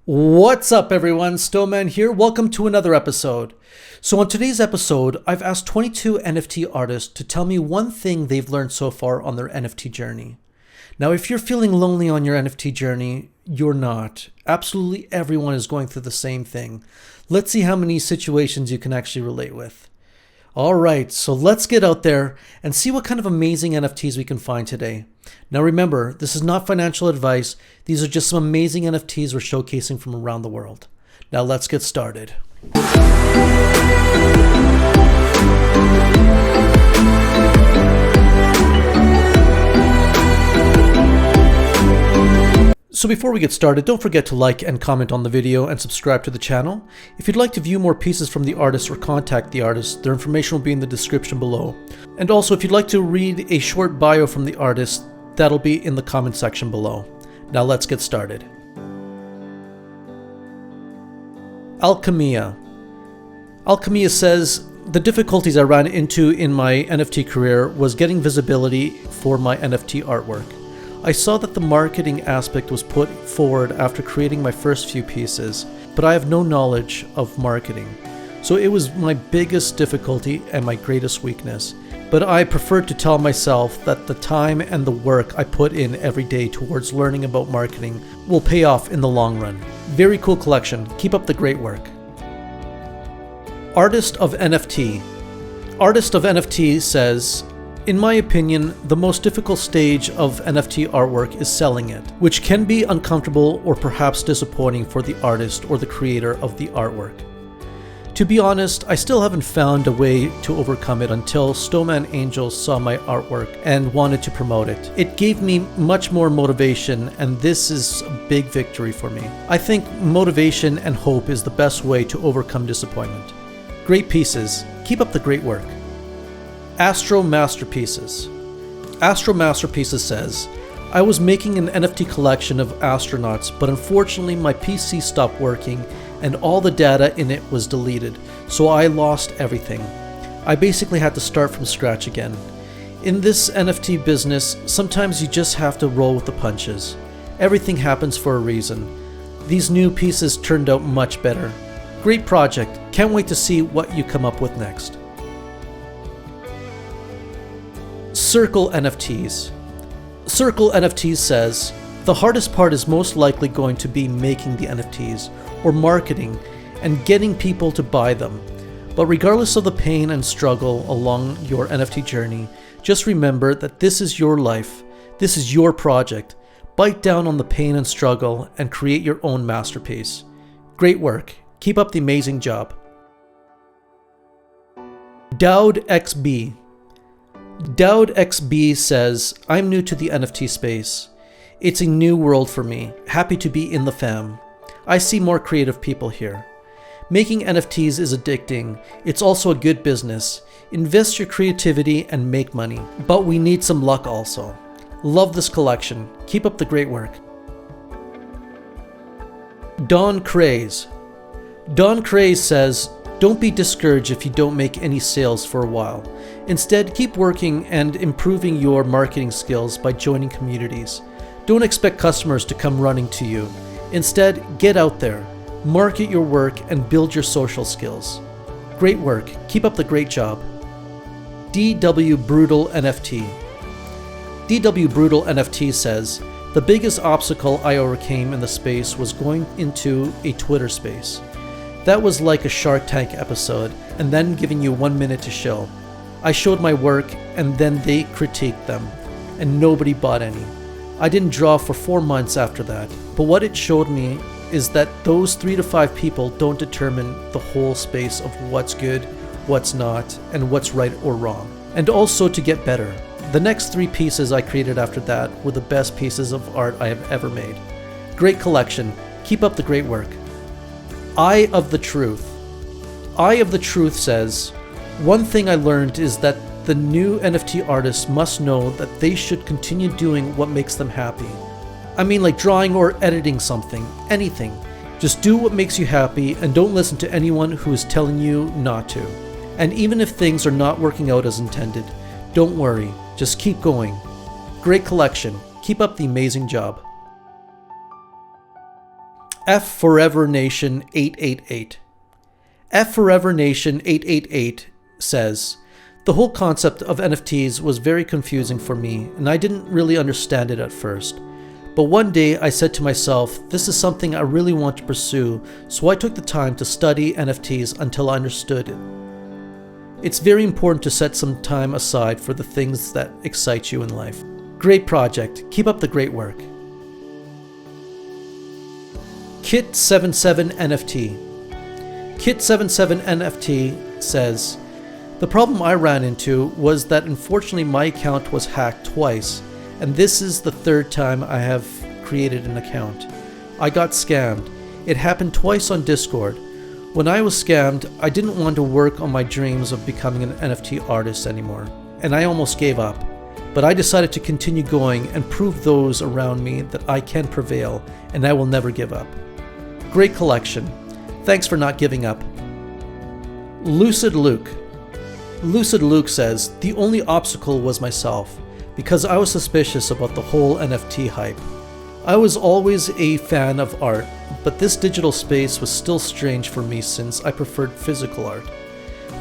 What's up everyone, Stoeman here. Welcome to another episode. So on today's episode, I've asked 22 NFT artists to tell me one thing they've learned so far on their NFT journey. Now, if you're feeling lonely on your NFT journey, you're not. Absolutely everyone is going through the same thing. Let's see how many situations you can actually relate with. All right, so let's get out there and see what kind of amazing NFTs we can find today. Now remember, this is not financial advice. These are just some amazing NFTs we're showcasing from around the world. Now let's get started. So before we get started, don't forget to like and comment on the video and subscribe to the channel. If you'd like to view more pieces from the artist or contact the artist, their information will be in the description below. And also, if you'd like to read a short bio from the artist, that'll be in the comment section below. Now let's get started. Alkemiah. Alkemiah says, the difficulties I ran into in my NFT career was getting visibility for my NFT artwork. I saw that the marketing aspect was put forward after creating my first few pieces, but I have no knowledge of marketing. So it was my biggest difficulty and my greatest weakness. But I preferred to tell myself that the time and the work I put in every day towards learning about marketing will pay off in the long run. Very cool collection. Keep up the great work. Artist of NFT. Artist of NFT says, in my opinion, the most difficult stage of NFT artwork is selling it, which can be uncomfortable or perhaps disappointing for the artist or the creator of the artwork. To be honest, I still haven't found a way to overcome it until StoemanAngels saw my artwork and wanted to promote it. It gave me much more motivation, and this is a big victory for me. I think motivation and hope is the best way to overcome disappointment. Great pieces. Keep up the great work. Astro Masterpieces. Astro Masterpieces says, I was making an NFT collection of astronauts, but unfortunately my PC stopped working and all the data in it was deleted, so I lost everything. I basically had to start from scratch again. In this NFT business, sometimes you just have to roll with the punches. Everything happens for a reason. These new pieces turned out much better. Great project. Can't wait to see what you come up with next. Circle NFTs. Circle NFTs says, the hardest part is most likely going to be making the NFTs or marketing and getting people to buy them. But regardless of the pain and struggle along your NFT journey, just remember that this is your life. This is your project. Bite down on the pain and struggle and create your own masterpiece. Great work. Keep up the amazing job. Daudxb. Daudxb says, I'm new to the NFT space. It's a new world for me. Happy to be in the fam. I see more creative people here. Making NFTs is addicting. It's also a good business. Invest your creativity and make money. But we need some luck also. Love this collection. Keep up the great work. Donkraz. Donkraz says, don't be discouraged if you don't make any sales for a while. Instead, keep working and improving your marketing skills by joining communities. Don't expect customers to come running to you. Instead, get out there, market your work, and build your social skills. Great work. Keep up the great job. DWBROODLE NFT. DWBROODLE NFT says, the biggest obstacle I overcame in the space was going into a Twitter space. That was like a Shark Tank episode, and then giving you 1 minute to show. I showed my work, and then they critiqued them, and nobody bought any. I didn't draw for 4 months after that, but what it showed me is that those 3 to 5 people don't determine the whole space of what's good, what's not, and what's right or wrong. And also to get better. The next 3 pieces I created after that were the best pieces of art I have ever made. Great collection. Keep up the great work. Eye of the Truth. Eye of the Truth says, one thing I learned is that the new NFT artists must know that they should continue doing what makes them happy. I mean, like drawing or editing something, anything. Just do what makes you happy and don't listen to anyone who is telling you not to. And even if things are not working out as intended, don't worry, just keep going. Great collection. Keep up the amazing job. F Forever Nation 888. F Forever Nation 888 says, the whole concept of NFTs was very confusing for me, and I didn't really understand it at first. But one day I said to myself, this is something I really want to pursue, so I took the time to study NFTs until I understood it. It's very important to set some time aside for the things that excite you in life. Great project. Keep up the great work. Kit77 NFT. Kit77 NFT says, the problem I ran into was that unfortunately my account was hacked twice, and this is the third time I have created an account. I got scammed. It happened twice on Discord. When I was scammed, I didn't want to work on my dreams of becoming an NFT artist anymore, and I almost gave up. But I decided to continue going and prove those around me that I can prevail, and I will never give up. Great collection. Thanks for not giving up. LucidLuc. LucidLuc says, the only obstacle was myself, because I was suspicious about the whole NFT hype. I was always a fan of art, but this digital space was still strange for me since I preferred physical art.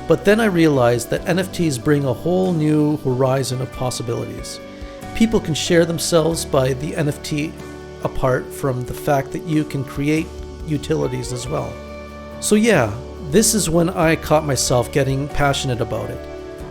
But then I realized that NFTs bring a whole new horizon of possibilities. People can share themselves by the NFT apart from the fact that you can create utilities as well. So yeah, this is when I caught myself getting passionate about it.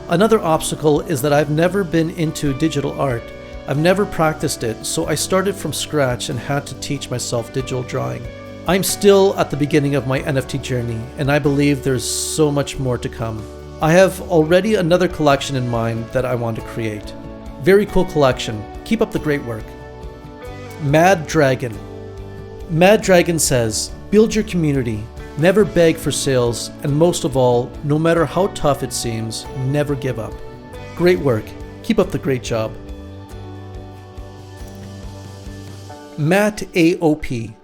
Another obstacle is that I've never been into digital art. I've never practiced it, so I started from scratch and had to teach myself digital drawing. I'm still at the beginning of my NFT journey, and I believe there's so much more to come. I have already another collection in mind that I want to create. Very cool collection. Keep up the great work. Mad Dragon. Mad Dragon says, build your community. Never beg for sales, and most of all, no matter how tough it seems, never give up. Great work. Keep up the great job. Matt AOP.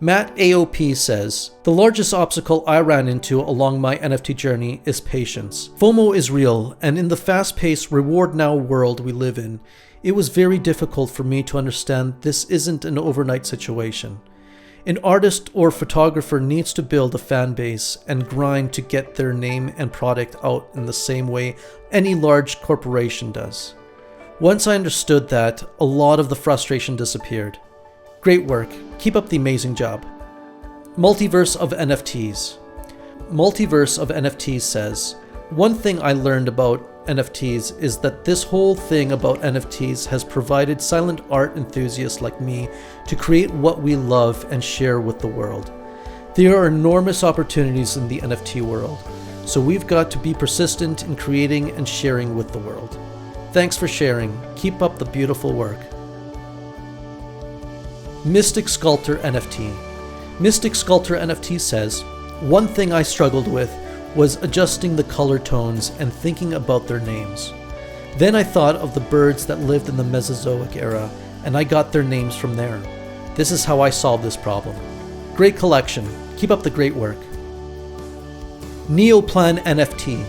Matt AOP says, the largest obstacle I ran into along my NFT journey is patience. FOMO is real, and in the fast-paced reward now world we live in, it was very difficult for me to understand this isn't an overnight situation. An artist or photographer needs to build a fan base and grind to get their name and product out in the same way any large corporation does. Once I understood that, a lot of the frustration disappeared. Great work. Keep up the amazing job. Multiverse of NFTs. Multiverse of NFTs says, one thing I learned about NFTs is that this whole thing about NFTs has provided silent art enthusiasts like me to create what we love and share with the world. There are enormous opportunities in the NFT world, so we've got to be persistent in creating and sharing with the world. Thanks for sharing. Keep up the beautiful work. Mystic Sculptor NFT. Mystic Sculptor NFT says, one thing I struggled with was adjusting the color tones and thinking about their names. Then I thought of the birds that lived in the Mesozoic era, and I got their names from there. This is how I solved this problem. Great collection. Keep up the great work. Neoplan NFT.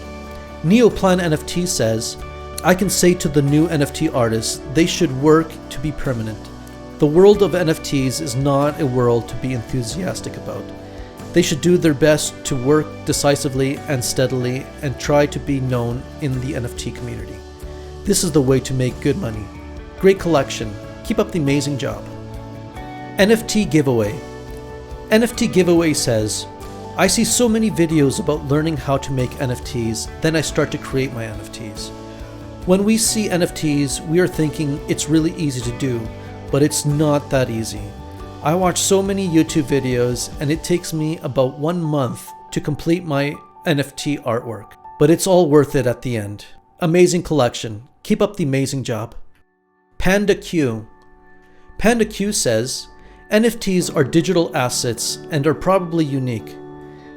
Neoplan NFT says, I can say to the new NFT artists, they should work to be permanent. The world of NFTs is not a world to be enthusiastic about. They should do their best to work decisively and steadily and try to be known in the NFT community. This is the way to make good money. Great collection. Keep up the amazing job. NFT Giveaway. NFT Giveaway says, I see so many videos about learning how to make NFTs, then I start to create my NFTs. When we see NFTs, we are thinking it's really easy to do, but it's not that easy. I watch so many YouTube videos and it takes me about 1 month to complete my NFT artwork, but it's all worth it at the end. Amazing collection. Keep up the amazing job. Panda Q. Panda Q says, NFTs are digital assets and are probably unique.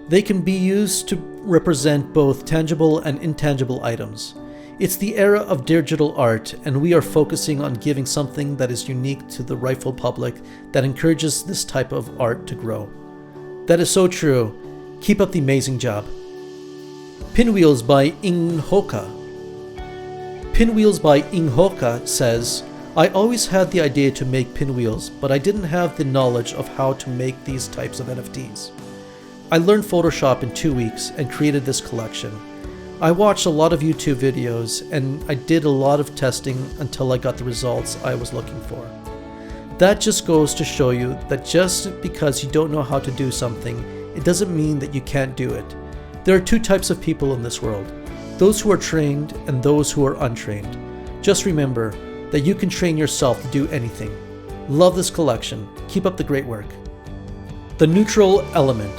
They can be used to represent both tangible and intangible items. It's the era of digital art, and we are focusing on giving something that is unique to the rightful public that encourages this type of art to grow. That is so true. Keep up the amazing job. Pinwheels by Inghoka. Pinwheels by Inghoka says, I always had the idea to make pinwheels, but I didn't have the knowledge of how to make these types of NFTs. I learned Photoshop in 2 weeks and created this collection. I watched a lot of YouTube videos and I did a lot of testing until I got the results I was looking for. That just goes to show you that just because you don't know how to do something, it doesn't mean that you can't do it. There are 2 types of people in this world, those who are trained and those who are untrained. Just remember that you can train yourself to do anything. Love this collection. Keep up the great work. The neutral element.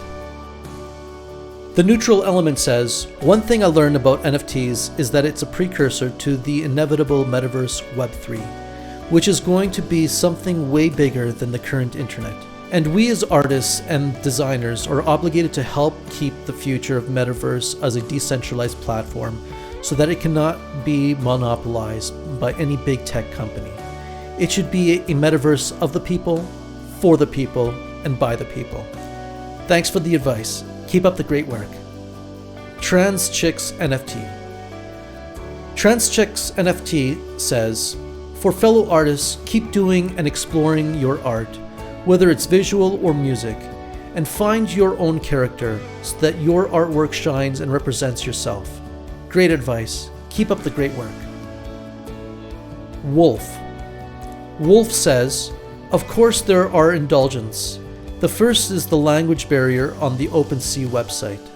The neutral element says, one thing I learned about NFTs is that it's a precursor to the inevitable metaverse Web3, which is going to be something way bigger than the current internet. And we as artists and designers are obligated to help keep the future of metaverse as a decentralized platform so that it cannot be monopolized by any big tech company. It should be a metaverse of the people, for the people, and by the people. Thanks for the advice. Keep up the great work. Trans Chicks NFT. Trans Chicks NFT says, for fellow artists, keep doing and exploring your art, whether it's visual or music, and find your own character so that your artwork shines and represents yourself. Great advice. Keep up the great work. Wolf. Wolf says, of course there are indulgences. The first is the language barrier on the OpenSea website.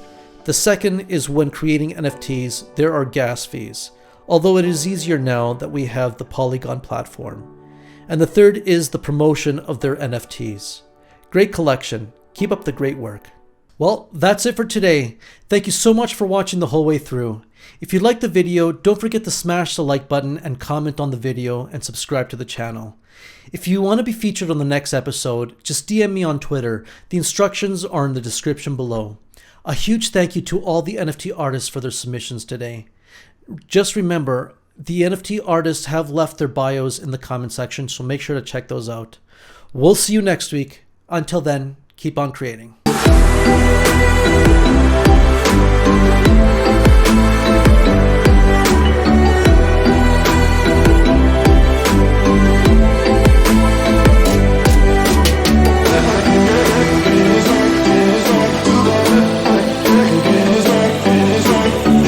The second is when creating NFTs, there are gas fees, although it is easier now that we have the Polygon platform. And the third is the promotion of their NFTs. Great collection. Keep up the great work. Well, that's it for today. Thank you so much for watching the whole way through. If you liked the video, don't forget to smash the like button and comment on the video and subscribe to the channel. If you want to be featured on the next episode, just DM me on Twitter. The instructions are in the description below. A huge thank you to all the NFT artists for their submissions today. Just remember, the NFT artists have left their bios in the comment section, so make sure to check those out. We'll see you next week. Until then, keep on creating.